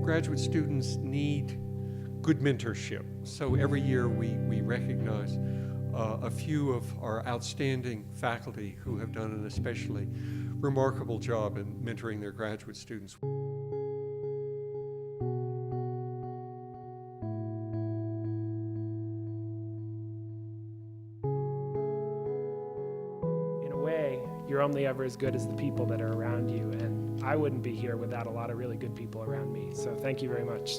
Graduate students need good mentorship. So every year we recognize a few of our outstanding faculty who have done an especially remarkable job in mentoring their graduate students. In a way, you're only ever as good as the people that are around you, and I wouldn't be here without a lot of really good people around me, so thank you very much.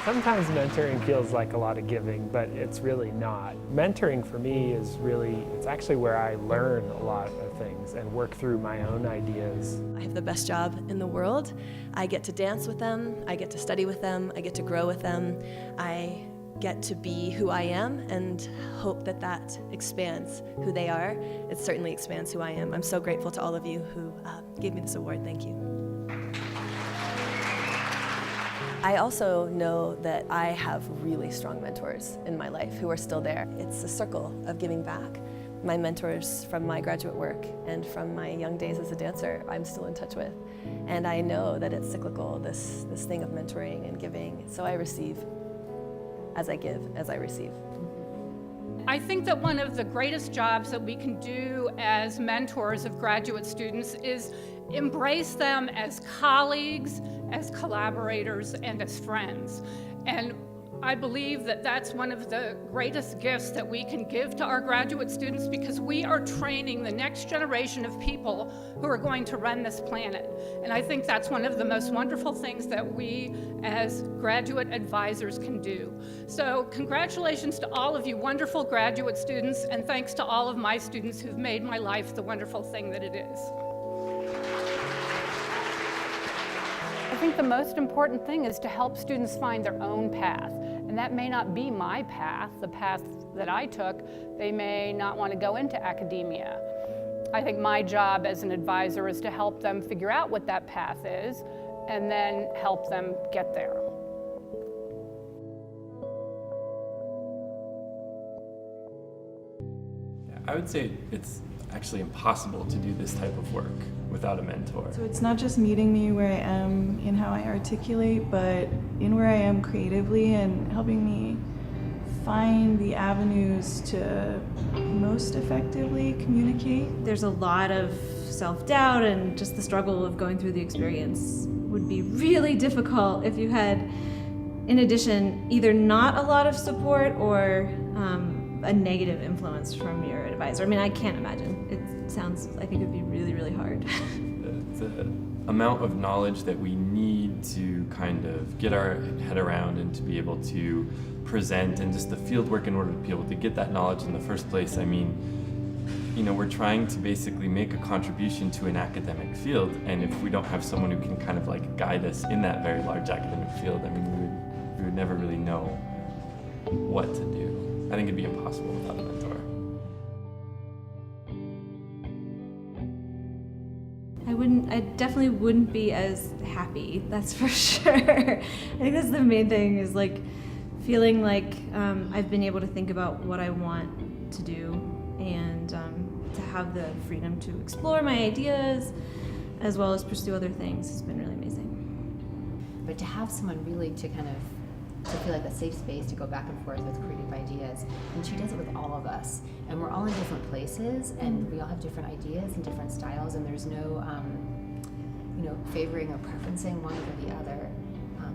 Sometimes mentoring feels like a lot of giving, but it's really not. Mentoring for me is it's actually where I learn a lot of things and work through my own ideas. I have the best job in the world. I get to dance with them, I get to study with them, I get to grow with them. I get to be who I am and hope that that expands who they are. It certainly expands who I am. I'm so grateful to all of you who gave me this award. Thank you. I also know that I have really strong mentors in my life who are still there. It's a circle of giving back. My mentors from my graduate work and from my young days as a dancer, I'm still in touch with. And I know that it's cyclical, this thing of mentoring and giving. So I receive as I give, as I receive. I think that one of the greatest jobs that we can do as mentors of graduate students is embrace them as colleagues, as collaborators, and as friends. And I believe that that's one of the greatest gifts that we can give to our graduate students, because we are training the next generation of people who are going to run this planet. And I think that's one of the most wonderful things that we as graduate advisors can do. So congratulations to all of you wonderful graduate students, and thanks to all of my students who've made my life the wonderful thing that it is. I think the most important thing is to help students find their own path. And that may not be my path, the path that I took. They may not want to go into academia. I think my job as an advisor is to help them figure out what that path is and then help them get there. I would say it's actually impossible to do this type of work without a mentor. So it's not just meeting me where I am in how I articulate, but in where I am creatively and helping me find the avenues to most effectively communicate. There's a lot of self-doubt, and just the struggle of going through the experience would be really difficult if you had, in addition, either not a lot of support or a negative influence from your advisor. I mean, I can't imagine. It sounds, I think it would be really, really hard. The amount of knowledge that we need to kind of get our head around and to be able to present, and just the field work in order to be able to get that knowledge in the first place. I mean, you know, we're trying to basically make a contribution to an academic field, and if we don't have someone who can kind of like guide us in that very large academic field, I mean, we would never really know what to do. I think it'd be impossible without a mentor. I definitely wouldn't be as happy, that's for sure. I think that's the main thing, is like feeling like I've been able to think about what I want to do, and to have the freedom to explore my ideas as well as pursue other things has been really amazing. But to have someone really to kind of to feel like a safe space to go back and forth with creative ideas, and she does it with all of us, and we're all in different places, and we all have different ideas and different styles, and there's no favoring or preferencing one over the other,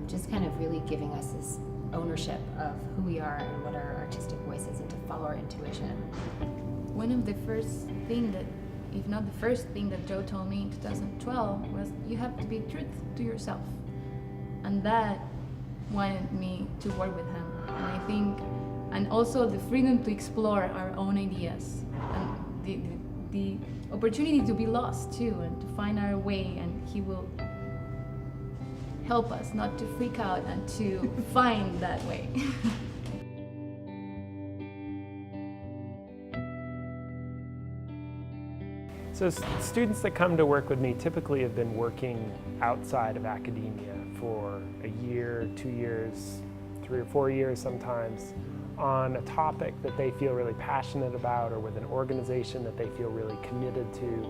just kind of really giving us this ownership of who we are and what our artistic voice is, and to follow our intuition. One of the first thing that, if not the first thing that Joe told me in 2012 was, you have to be true to yourself, and that wanted me to work with him. And I think, and also the freedom to explore our own ideas, and the opportunity to be lost too, and to find our way, and he will help us not to freak out and to find that way. So students that come to work with me typically have been working outside of academia for a year, 2 years, 3 or 4 years sometimes, on a topic that they feel really passionate about, or with an organization that they feel really committed to.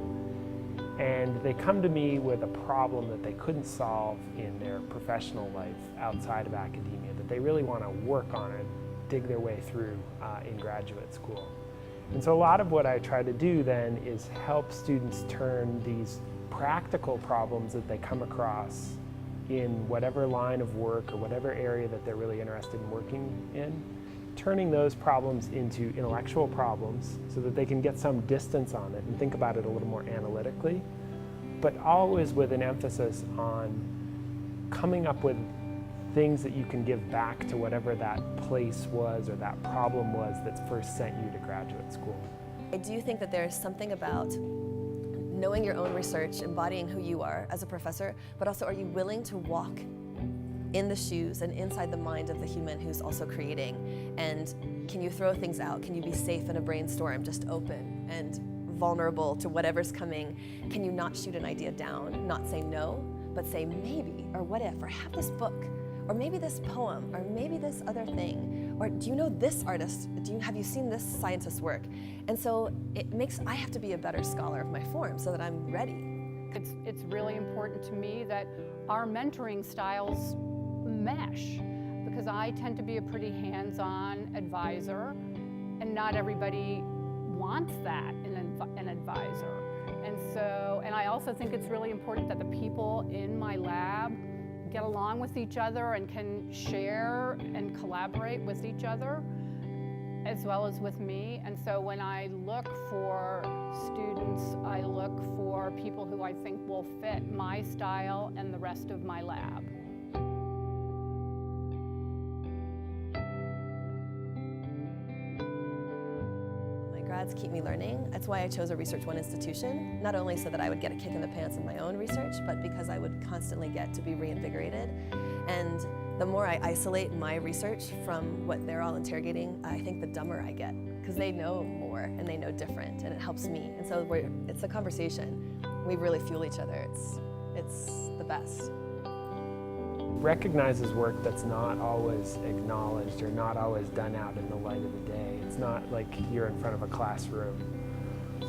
And they come to me with a problem that they couldn't solve in their professional life outside of academia, that they really want to work on and dig their way through in graduate school. And so a lot of what I try to do then is help students turn these practical problems that they come across in whatever line of work or whatever area that they're really interested in working in, turning those problems into intellectual problems so that they can get some distance on it and think about it a little more analytically, but always with an emphasis on coming up with things that you can give back to whatever that place was or that problem was that first sent you to graduate school. I do think that there's something about knowing your own research, embodying who you are as a professor, but also are you willing to walk in the shoes and inside the mind of the human who's also creating? And can you throw things out? Can you be safe in a brainstorm, just open and vulnerable to whatever's coming? Can you not shoot an idea down, not say no, but say maybe, or what if, or have this book, or maybe this poem, or maybe this other thing, or do you know this artist? Have you seen this scientist's work? And so I have to be a better scholar of my form so that I'm ready. It's really important to me that our mentoring styles mesh, because I tend to be a pretty hands-on advisor, and not everybody wants that in an advisor. And I also think it's really important that the people in my lab get along with each other and can share and collaborate with each other as well as with me. And so when I look for students, I look for people who I think will fit my style and the rest of my lab. Grads keep me learning. That's why I chose a Research One institution, not only so that I would get a kick in the pants in my own research, but because I would constantly get to be reinvigorated. And the more I isolate my research from what they're all interrogating, I think the dumber I get, because they know more and they know different, and it helps me. And so it's a conversation. We really fuel each other. It's the best. Recognizes work that's not always acknowledged or not always done out in the light of the day. It's not like you're in front of a classroom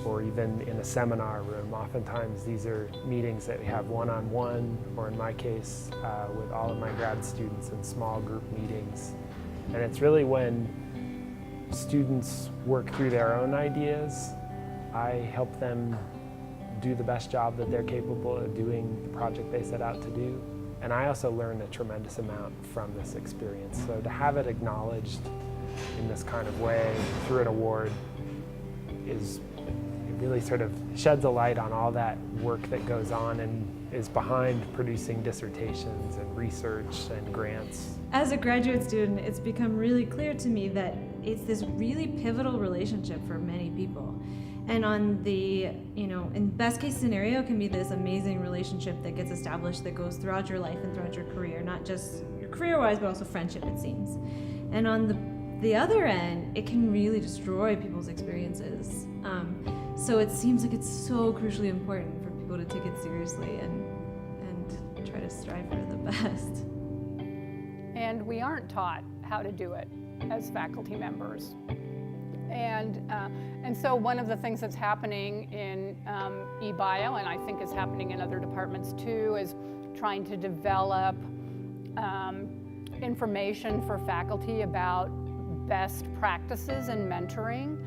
or even in a seminar room. Oftentimes these are meetings that we have one-on-one, or in my case, with all of my grad students in small group meetings. And it's really when students work through their own ideas, I help them do the best job that they're capable of doing the project they set out to do. And I also learn a tremendous amount from this experience. So to have it acknowledged in this kind of way through an award it really sort of sheds a light on all that work that goes on and is behind producing dissertations and research and grants. As a graduate student, it's become really clear to me that it's this really pivotal relationship for many people. And on the, in best case scenario, it can be this amazing relationship that gets established that goes throughout your life and throughout your career, not just your career-wise, but also friendship, it seems. And on the other end, it can really destroy people's experiences. So it seems like it's so crucially important for people to take it seriously and try to strive for the best. And we aren't taught how to do it as faculty members. And so one of the things that's happening in eBio, and I think is happening in other departments too, is trying to develop information for faculty about best practices in mentoring.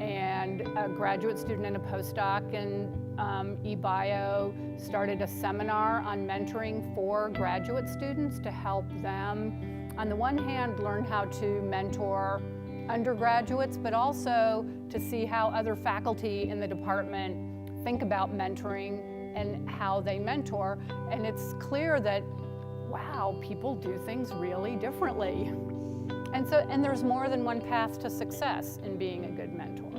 And a graduate student and a postdoc in eBio started a seminar on mentoring for graduate students to help them, on the one hand, learn how to mentor undergraduates, but also to see how other faculty in the department think about mentoring and how they mentor. And it's clear that, wow, people do things really differently. And there's more than one path to success in being a good mentor.